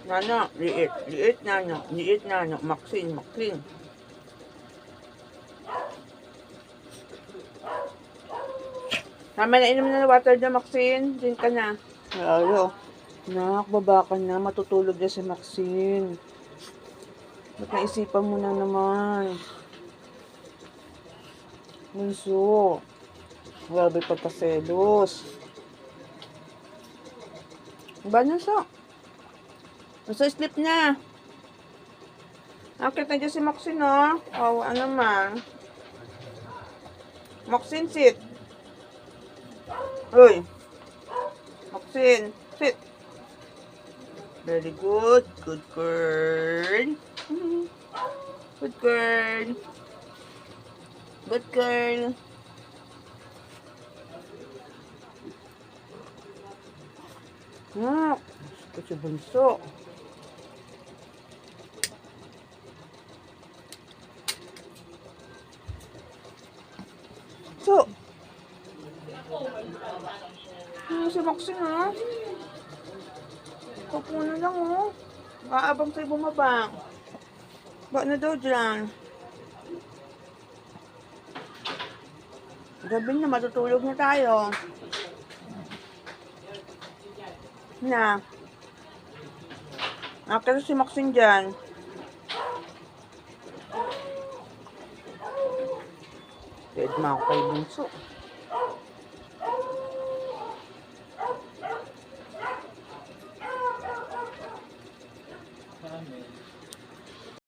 Nana, liit. Liit, nana. Liit, nana. Maxine, Maxine. Tama na, inom na ng water dyan, Maxine. Drink ka na. Lalo. Nak, baba ka na. Matutulog na si Maxine. Ba't naisipan mo na naman? Bunso. Grabe pagkaselos. Ba na siya? Nasa sleep na. Akit na dyan si Maxine, oh. Awa naman. Maxine, sit. Uy. Maxine, sit. Very good. Good girl. Good girl. Good girl. Ah, ito si Bunso. So, si Maxine, ha? Kapo na lang, oh. Kaabang tayo bumaba. Ba na daw dyan? Gabi na, matutulog na tayo. Na. Nakita si Maxine dyan. Dead man ako kay Bunso.